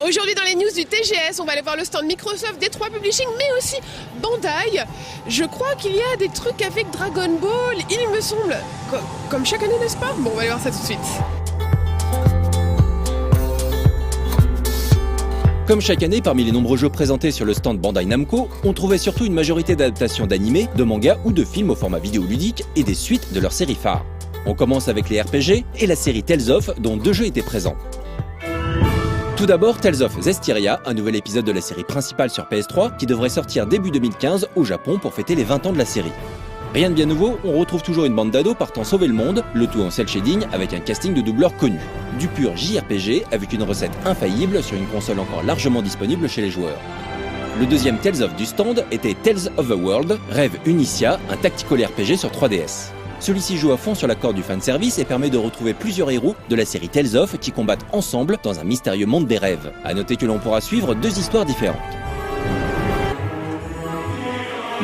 Aujourd'hui dans les news du TGS, on va aller voir le stand Microsoft, Detroit Publishing, mais aussi Bandai. Je crois qu'il y a des trucs avec Dragon Ball, il me semble. Comme chaque année, n'est-ce pas? Bon, on va aller voir ça tout de suite. Comme chaque année, parmi les nombreux jeux présentés sur le stand Bandai Namco, on trouvait surtout une majorité d'adaptations d'animés, de mangas ou de films au format vidéoludique et des suites de leurs séries phares. On commence avec les RPG et la série Tales of, dont 2 jeux étaient présents. Tout d'abord, Tales of Zestiria, un nouvel épisode de la série principale sur PS3 qui devrait sortir début 2015 au Japon pour fêter les 20 ans de la série. Rien de bien nouveau, on retrouve toujours une bande d'ados partant sauver le monde, le tout en cel shading avec un casting de doubleurs connus. Du pur JRPG avec une recette infaillible sur une console encore largement disponible chez les joueurs. Le deuxième Tales of du stand était Tales of the World, Rêve Unicia, un tactical RPG sur 3DS. Celui-ci joue à fond sur la corde du fanservice et permet de retrouver plusieurs héros de la série Tales of qui combattent ensemble dans un mystérieux monde des rêves. A noter que l'on pourra suivre 2 histoires différentes.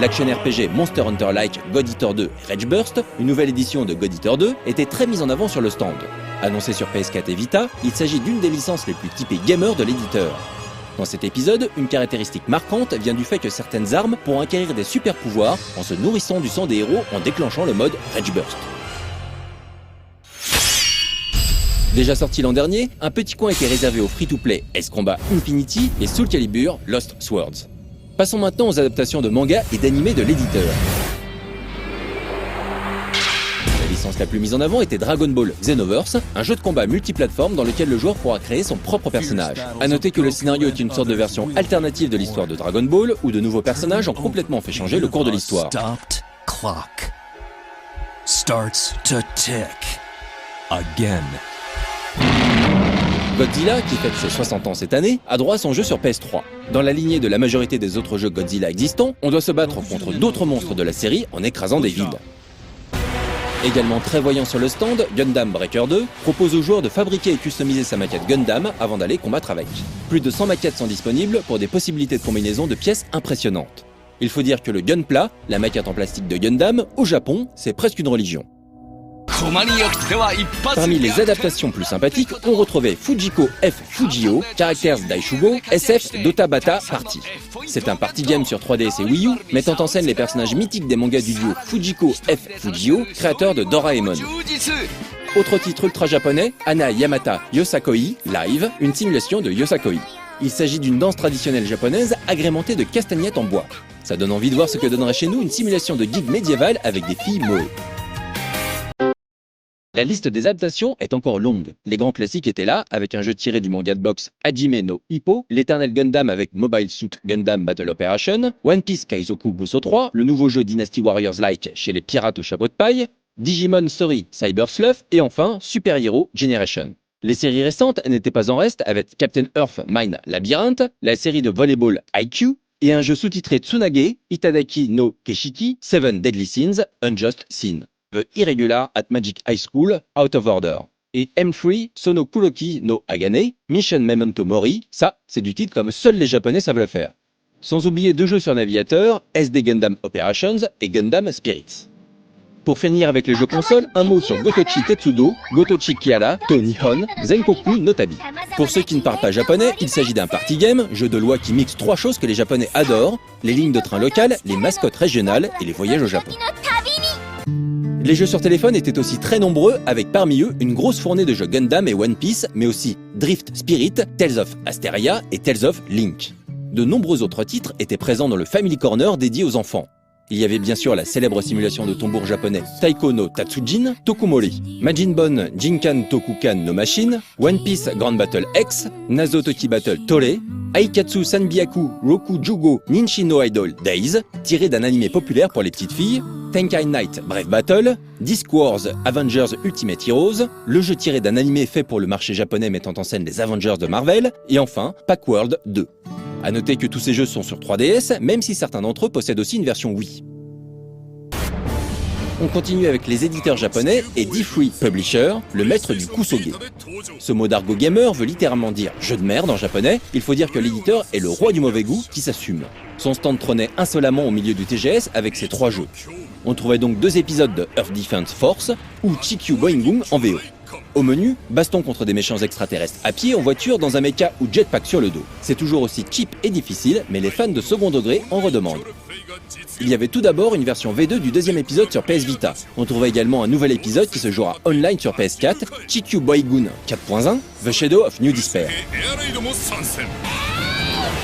L'action RPG Monster Hunter Like God Eater 2 et Rage Burst, une nouvelle édition de God Eater 2, était très mise en avant sur le stand. Annoncé sur PS4 et Vita, il s'agit d'une des licences les plus typées gamer de l'éditeur. Dans cet épisode, une caractéristique marquante vient du fait que certaines armes pourront acquérir des super pouvoirs en se nourrissant du sang des héros en déclenchant le mode Rage Burst. Déjà sorti l'an dernier, un petit coin était réservé aux free-to-play Ace Combat Infinity et Soul Calibur Lost Swords. Passons maintenant aux adaptations de mangas et d'animés de l'éditeur. La licence la plus mise en avant était Dragon Ball Xenoverse, un jeu de combat multiplateforme dans lequel le joueur pourra créer son propre personnage. A noter que le scénario est une sorte de version alternative de l'histoire de Dragon Ball, où de nouveaux personnages ont complètement fait changer le cours de l'histoire. Stopped clock starts to tick again. Godzilla, qui fête ses 60 ans cette année, a droit à son jeu sur PS3. Dans la lignée de la majorité des autres jeux Godzilla existants, on doit se battre contre d'autres monstres de la série en écrasant des villes. Également très voyant sur le stand, Gundam Breaker 2 propose aux joueurs de fabriquer et customiser sa maquette Gundam avant d'aller combattre avec. Plus de 100 maquettes sont disponibles pour des possibilités de combinaison de pièces impressionnantes. Il faut dire que le Gunpla, la maquette en plastique de Gundam, au Japon, c'est presque une religion. Parmi les adaptations plus sympathiques, on retrouvait Fujiko F Fujio, Characters Daishugo, SF Dota Bata Party. C'est un party game sur 3DS et Wii U, mettant en scène les personnages mythiques des mangas du duo Fujiko F Fujio, créateur de Doraemon. Autre titre ultra japonais, Ana Yamata Yosakoi Live, une simulation de Yosakoi. Il s'agit d'une danse traditionnelle japonaise agrémentée de castagnettes en bois. Ça donne envie de voir ce que donnerait chez nous une simulation de gig médiévale avec des filles moe. La liste des adaptations est encore longue. Les grands classiques étaient là, avec un jeu tiré du manga de boxe Hajime no Ippo, l'éternel Gundam avec Mobile Suit Gundam Battle Operation, One Piece Kaizoku Buso 3, le nouveau jeu Dynasty Warriors Like chez les pirates au chapeau de paille, Digimon Story Cyber Slough et enfin Super Hero Generation. Les séries récentes n'étaient pas en reste avec Captain Earth Mine Labyrinth, la série de volleyball IQ et un jeu sous-titré Tsunage, Itadaki no Keshiki, Seven Deadly Sins, Unjust Sin. The Irregular at Magic High School, Out of Order. Et M3, Sono Kuroki no Agane, Mission Memento Mori, ça, c'est du titre comme seuls les Japonais savent le faire. Sans oublier 2 jeux sur navigateur, SD Gundam Operations et Gundam Spirits. Pour finir avec les jeux consoles, un mot sur Gotochi Tetsudo, Gotochi Kiara, to Nihon, Zenkoku no Tabi. Pour ceux qui ne parlent pas japonais, il s'agit d'un party game, jeu de loi qui mixe 3 choses que les Japonais adorent, les lignes de train locales, les mascottes régionales et les voyages au Japon. Les jeux sur téléphone étaient aussi très nombreux, avec parmi eux une grosse fournée de jeux Gundam et One Piece, mais aussi Drift Spirit, Tales of Asteria et Tales of Link. De nombreux autres titres étaient présents dans le Family Corner dédié aux enfants. Il y avait bien sûr la célèbre simulation de tambour japonais Taiko no Tatsujin, Tokumori, Majin Bon Jinkan Tokukan no Machine, One Piece Grand Battle X, Nazo Toki Battle Tore, Aikatsu Sanbyaku Roku Jugo Ninshi no Idol Days, tiré d'un animé populaire pour les petites filles, Tenkai Knight Brave Battle, Disc Wars Avengers Ultimate Heroes, le jeu tiré d'un animé fait pour le marché japonais mettant en scène les Avengers de Marvel, et enfin Packworld 2. A noter que tous ces jeux sont sur 3DS, même si certains d'entre eux possèdent aussi une version Wii. On continue avec les éditeurs japonais et D-Free Publisher, le maître du kusoge. Ce mot d'argot gamer veut littéralement dire jeu de merde en japonais, il faut dire que l'éditeur est le roi du mauvais goût qui s'assume. Son stand trônait insolemment au milieu du TGS avec ses 3 jeux. On trouvait donc 2 épisodes de Earth Defense Force ou Chikyu Boing Boom en VO. Au menu, baston contre des méchants extraterrestres à pied, en voiture, dans un mecha ou jetpack sur le dos. C'est toujours aussi cheap et difficile, mais les fans de second degré en redemandent. Il y avait tout d'abord une version V2 du deuxième épisode sur PS Vita. On trouvait également un nouvel épisode qui se jouera online sur PS4, Chikyu Boigun 4.1, The Shadow of New Despair.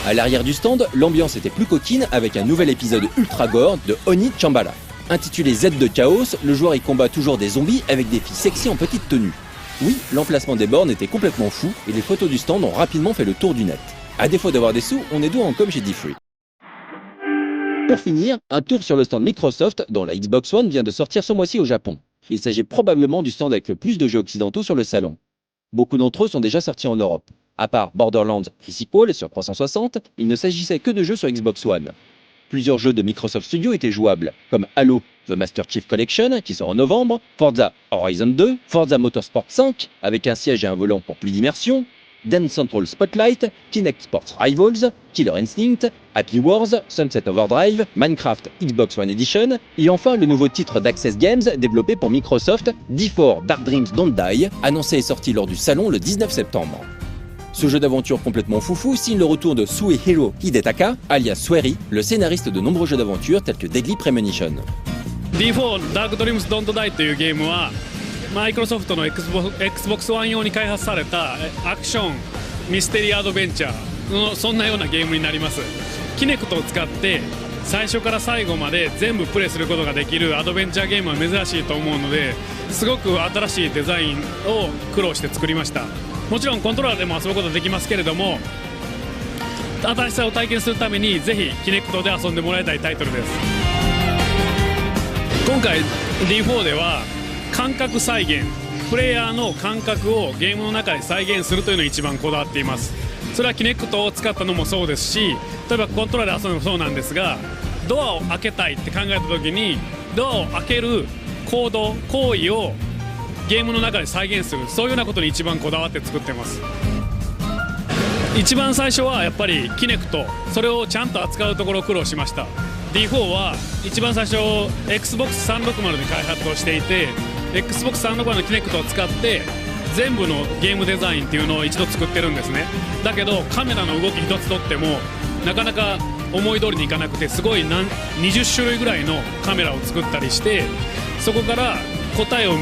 À l'arrière du stand, l'ambiance était plus coquine avec un nouvel épisode ultra gore de Oni Chambala. Intitulé Z de Chaos, le joueur y combat toujours des zombies avec des filles sexy en petite tenue. Oui, l'emplacement des bornes était complètement fou et les photos du stand ont rapidement fait le tour du net. À défaut d'avoir des sous, on est doux en com chez D-Free. Pour finir, un tour sur le stand Microsoft dont la Xbox One vient de sortir ce mois-ci au Japon. Il s'agit probablement du stand avec le plus de jeux occidentaux sur le salon. Beaucoup d'entre eux sont déjà sortis en Europe. À part Borderlands Pre-Sequel sur 360, il ne s'agissait que de jeux sur Xbox One. Plusieurs jeux de Microsoft Studios étaient jouables, comme Halo, The Master Chief Collection, qui sort en novembre, Forza Horizon 2, Forza Motorsport 5, avec un siège et un volant pour plus d'immersion, Dance Central Spotlight, Kinect Sports Rivals, Killer Instinct, Happy Wars, Sunset Overdrive, Minecraft Xbox One Edition, et enfin le nouveau titre d'Access Games développé pour Microsoft, D4 Dark Dreams Don't Die, annoncé et sorti lors du salon le 19 septembre. Ce jeu d'aventure complètement foufou signe le retour de Suehiro Hidetaka, alias Swery, le scénariste de nombreux jeux d'aventure tels que Deadly Premonition. D4 Dark Dreams Don't Die というゲームはマイクロソフトの Xbox One 用に開発されたアクションミステリーアドベンチャーのそんなようなゲームになります。キネクトを使って最初から最後まで全部プレイすることができるアドベンチャーゲームは珍しいと思うので、すごく新しいデザインを苦労して作りました。もちろんコントローラーでも遊ぶことができますけれども、新しさを体験するためにぜひキネクトで遊んでもらいたいタイトルです。今回 D4 では感覚再現、プレイヤーの感覚をゲームの中で再現するというのを一番こだわっています。それはキネクトを使ったのもそうですし、例えばコントローラーで遊ぶのもそうなんですが、ドアを開けたいって考えた時にドアを開ける行動行為をゲームの中で再現する、そういうようなことに一番こだわって作ってます。一番最初はやっぱりキネクト、それをちゃんと扱うところを苦労しました。 D4 は一番最初 Xbox360 で開発をしていて、 Xbox360 のキネクトを使って全部のゲームデザインっていうのを一度作ってるんですね。だけどカメラの動き一つとってもなかなか思い通りにいかなくて、すごい20種類ぐらいのカメラを作ったりして、そこから答えを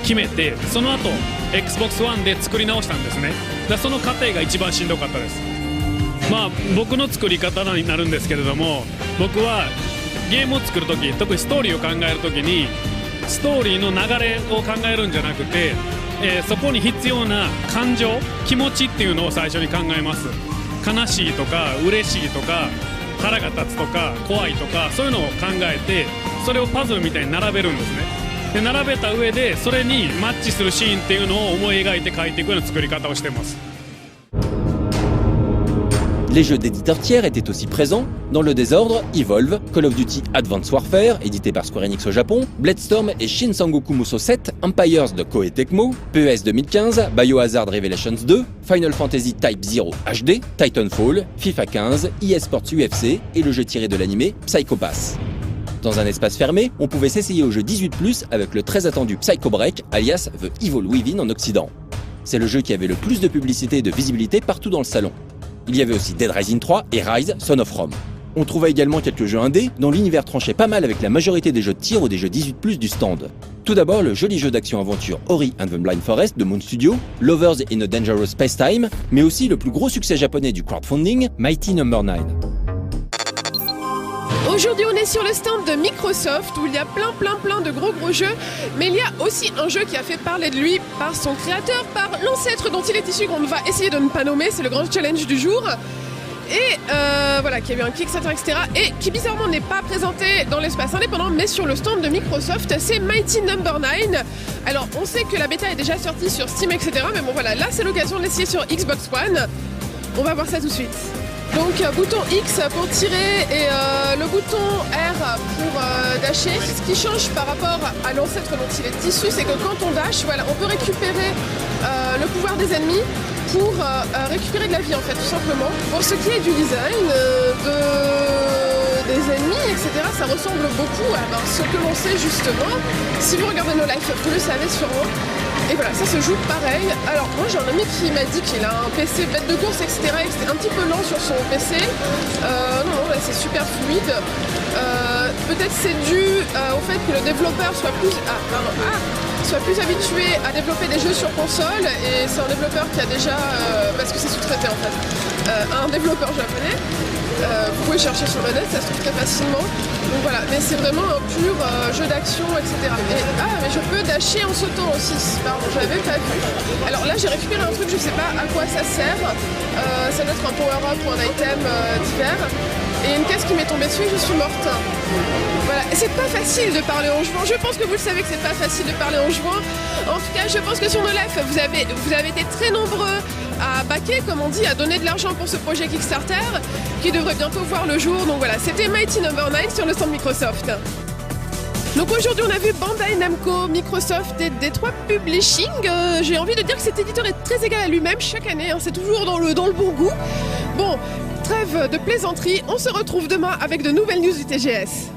決めて、その後 Xbox One で作り直したんですね。その過程が一番しんどかったです。まあ僕の作り方になるんですけれども、僕はゲームを作るとき、特にストーリーを考えるときにストーリーの流れを考えるんじゃなくて、そこに必要な感情、気持ちっていうのを最初に考えます。悲しいとか嬉しいとか腹が立つとか怖いとか、そういうのを考えて、それをパズルみたいに並べるんですね。で並べた上でそれにマッチするシーンっていうのを思い描いて描いていくような作り方をしてます。Les jeux d'éditeurs tiers étaient aussi présents. Dans le désordre, Evolve, Call of Duty Advanced Warfare, édité par Square Enix au Japon, Bloodstorm et Shin Sangoku Musou 7, Empires de Koei Tecmo, PES 2015, Biohazard Revelations 2, Final Fantasy Type 0 HD, Titanfall, FIFA 15, EA Sports UFC et le jeu tiré de l'animé Psycho Pass. Dans un espace fermé, on pouvait s'essayer au jeu 18+, avec le très attendu Psycho Break, alias The Evil Within en Occident. C'est le jeu qui avait le plus de publicité et de visibilité partout dans le salon. Il y avait aussi Dead Rising 3 et Rise Son of Rome. On trouvait également quelques jeux indés, dont l'univers tranchait pas mal avec la majorité des jeux de tir ou des jeux 18+, du stand. Tout d'abord, le joli jeu d'action-aventure Ori and the Blind Forest de Moon Studio, Lovers in a Dangerous Spacetime, mais aussi le plus gros succès japonais du crowdfunding, Mighty No. 9. Aujourd'hui, on est sur le stand de Microsoft où il y a plein de gros jeux, mais il y a aussi un jeu qui a fait parler de lui par son créateur, par l'ancêtre dont il est issu, qu'on va essayer de ne pas nommer, c'est le grand challenge du jour. Et voilà, qui a eu un Kickstarter, etc. Et qui bizarrement n'est pas présenté dans l'espace indépendant, mais sur le stand de Microsoft, c'est Mighty No. 9. Alors, on sait que la bêta est déjà sortie sur Steam, etc. Mais bon voilà, là c'est l'occasion de l'essayer sur Xbox One. On va voir ça tout de suite. Donc bouton X pour tirer et le bouton R pour dasher. Ce qui change par rapport à l'ancêtre dont il est issu, c'est que quand on dash, voilà, on peut récupérer le pouvoir des ennemis pour récupérer de la vie en fait, tout simplement. Pour ce qui est du design des ennemis, etc., ça ressemble beaucoup à ce que l'on sait justement. Si vous regardez nos lives, vous le savez sûrement. Et voilà, ça se joue pareil. Alors moi j'ai un ami qui m'a dit qu'il a un PC bête de course, etc. et que c'était un petit peu lent sur son PC. Non, là c'est super fluide. Peut-être c'est dû au fait que le développeur soit plus habitué à développer des jeux sur console, et c'est un développeur qui a déjà, parce que c'est sous-traité en fait, un développeur japonais. Vous pouvez chercher sur le net, ça se trouve très facilement. Donc voilà, mais c'est vraiment un pur jeu d'action, etc. Mais je peux dasher en sautant aussi, pardon, je l'avais pas vu. Alors là j'ai récupéré un truc, je sais pas à quoi ça sert. Ça doit être un power-up ou un item divers. Et une caisse qui m'est tombée dessus et je suis morte. Voilà, et c'est pas facile de parler en jouant. Je pense que vous le savez que c'est pas facile de parler en jouant. En tout cas, je pense que sur No Life, vous avez été très nombreux à backer, comme on dit, à donner de l'argent pour ce projet Kickstarter, qui devrait bientôt voir le jour. Donc voilà, c'était Mighty No. 9 sur le stand Microsoft. Donc aujourd'hui on a vu Bandai Namco, Microsoft et Detroit Publishing. J'ai envie de dire que cet éditeur est très égal à lui-même chaque année, hein, c'est toujours dans le bon goût. Bon, trêve de plaisanterie, on se retrouve demain avec de nouvelles news du TGS.